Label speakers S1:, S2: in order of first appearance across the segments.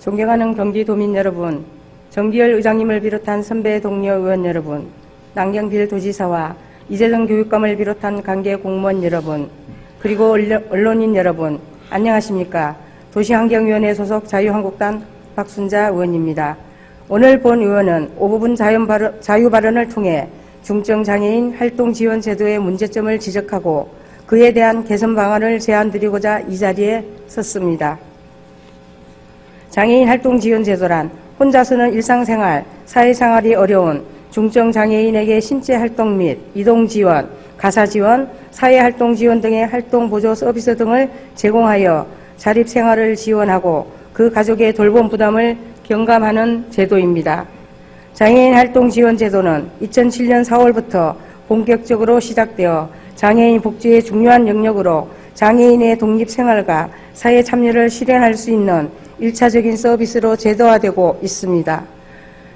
S1: 존경하는 경기도민 여러분, 정기열 의장님을 비롯한 선배 동료 의원 여러분, 남경필 도지사와 이재정 교육감을 비롯한 관계 공무원 여러분, 그리고 언론인 여러분, 안녕하십니까. 도시환경위원회 소속 자유한국당 박순자 의원입니다. 오늘 본 의원은 5부분 자유발언을 통해 중증장애인 활동지원제도의 문제점을 지적하고 그에 대한 개선 방안을 제안드리고자 이 자리에 섰습니다. 장애인 활동지원제도란 혼자서는 일상생활, 사회생활이 어려운 중증장애인에게 신체활동 및 이동지원, 가사지원, 사회활동지원 등의 활동보조 서비스 등을 제공하여 자립생활을 지원하고 그 가족의 돌봄 부담을 경감하는 제도입니다. 장애인 활동지원제도는 2007년 4월부터 본격적으로 시작되어 장애인 복지의 중요한 영역으로 장애인의 독립생활과 사회 참여를 실현할 수 있는 1차적인 서비스로 제도화되고 있습니다.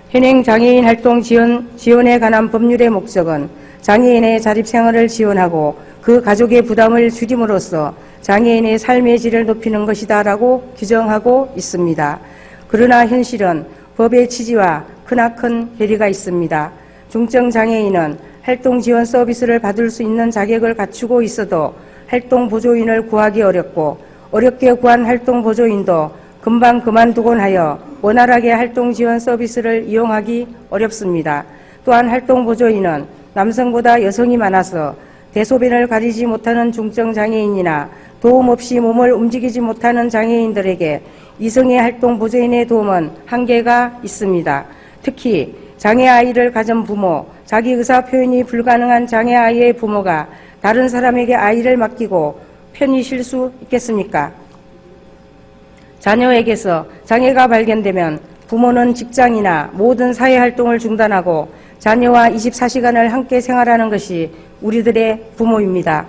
S1: 현행 장애인 활동 지원에 관한 법률의 목적은 장애인의 자립생활을 지원하고 그 가족의 부담을 줄임으로써 장애인의 삶의 질을 높이는 것이다라고 규정하고 있습니다. 그러나 현실은 법의 취지와 크나큰 괴리가 있습니다. 중증장애인은 활동지원 서비스를 받을 수 있는 자격을 갖추고 있어도 활동보조인을 구하기 어렵고 어렵게 구한 활동보조인도 금방 그만두곤 하여 원활하게 활동지원 서비스를 이용하기 어렵습니다. 또한 활동보조인은 남성보다 여성이 많아서 대소변을 가리지 못하는 중증장애인이나 도움 없이 몸을 움직이지 못하는 장애인들에게 이성의 활동보조인의 도움은 한계가 있습니다. 특히 장애아이를 가진 부모, 자기 의사 표현이 불가능한 장애아이의 부모가 다른 사람에게 아이를 맡기고 편히 쉴 수 있겠습니까? 자녀에게서 장애가 발견되면 부모는 직장이나 모든 사회활동을 중단하고 자녀와 24시간을 함께 생활하는 것이 우리들의 부모입니다.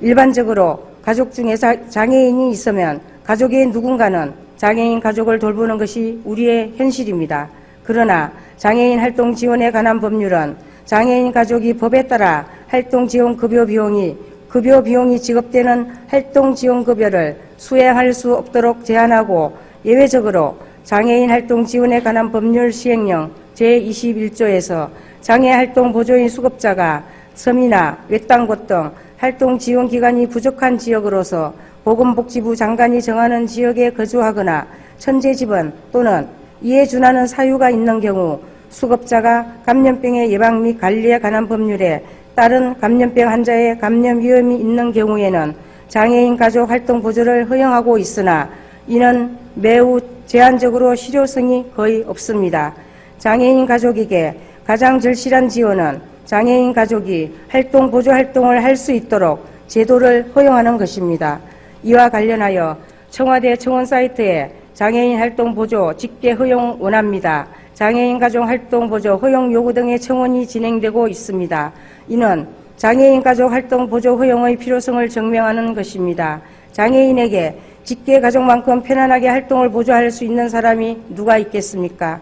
S1: 일반적으로 가족 중에 장애인이 있으면 가족의 누군가는 장애인 가족을 돌보는 것이 우리의 현실입니다. 그러나 장애인 활동 지원에 관한 법률은 장애인 가족이 법에 따라 활동 지원 급여 비용이 지급되는 활동 지원 급여를 수행할 수 없도록 제한하고 예외적으로 장애인 활동 지원에 관한 법률 시행령 제21조에서 장애 활동 보조인 수급자가 섬이나 외딴 곳 등 활동 지원 기관이 부족한 지역으로서 보건복지부 장관이 정하는 지역에 거주하거나 천재지번 또는 이에 준하는 사유가 있는 경우 수급자가 감염병의 예방 및 관리에 관한 법률에 따른 감염병 환자의 감염 위험이 있는 경우에는 장애인 가족 활동 보조를 허용하고 있으나 이는 매우 제한적으로 실효성이 거의 없습니다. 장애인 가족에게 가장 절실한 지원은 장애인 가족이 활동 보조 활동을 할 수 있도록 제도를 허용하는 것입니다. 이와 관련하여 청와대 청원 사이트에 장애인 활동 보조 직계 허용 원합니다. 장애인 가족 활동 보조 허용 요구 등의 청원이 진행되고 있습니다. 이는 장애인 가족 활동 보조 허용의 필요성을 증명하는 것입니다. 장애인에게 직계 가족만큼 편안하게 활동을 보조할 수 있는 사람이 누가 있겠습니까?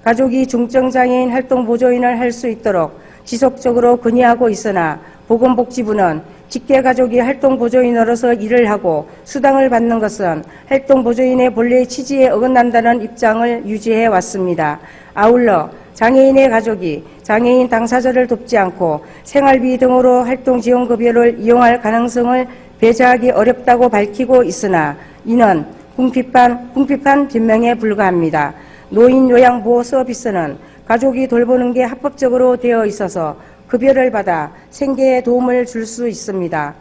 S1: 가족이 중증장애인 활동 보조인을 할 수 있도록 지속적으로 건의하고 있으나 보건복지부는 직계가족이 활동보조인으로서 일을 하고 수당을 받는 것은 활동보조인의 본래의 취지에 어긋난다는 입장을 유지해 왔습니다. 아울러 장애인의 가족이 장애인 당사자를 돕지 않고 생활비 등으로 활동지원급여를 이용할 가능성을 배제하기 어렵다고 밝히고 있으나 이는 궁핍한 변명에 불과합니다. 노인요양보호 서비스는 가족이 돌보는 게 합법적으로 되어 있어서 급여를 받아 생계에 도움을 줄 수 있습니다.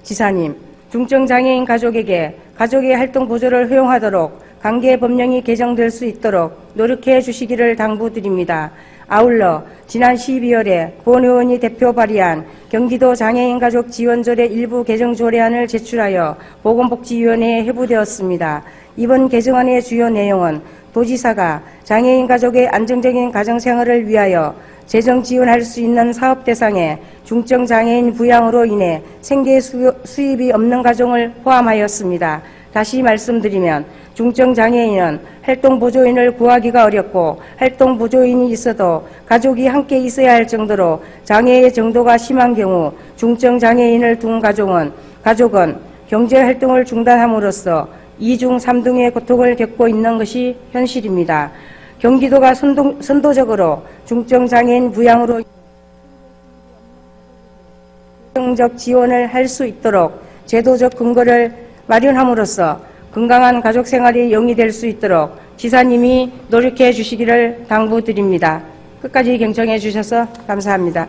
S1: 지사님, 중증장애인 가족에게 가족의 활동 보조를 허용하도록 관계 법령이 개정될 수 있도록 노력해 주시기를 당부드립니다. 아울러 지난 12월에 권 의원이 대표 발의한 경기도 장애인 가족 지원조례 일부 개정 조례안을 제출하여 보건복지위원회에 회부되었습니다. 이번 개정안의 주요 내용은 도지사가 장애인 가족의 안정적인 가정생활을 위하여 재정 지원할 수 있는 사업 대상에 중증장애인 부양으로 인해 생계 수입이 없는 가정을 포함하였습니다. 다시 말씀드리면 중증장애인은 활동보조인을 구하기가 어렵고 활동보조인이 있어도 가족이 함께 있어야 할 정도로 장애의 정도가 심한 경우 중증장애인을 둔 가족은 경제활동을 중단함으로써 2중, 3등의 고통을 겪고 있는 것이 현실입니다. 경기도가 선도적으로 중증장애인 부양으로 행정적 지원을 할 수 있도록 제도적 근거를 마련함으로써 건강한 가족생활이 영위될 수 있도록 지사님이 노력해 주시기를 당부드립니다. 끝까지 경청해 주셔서 감사합니다.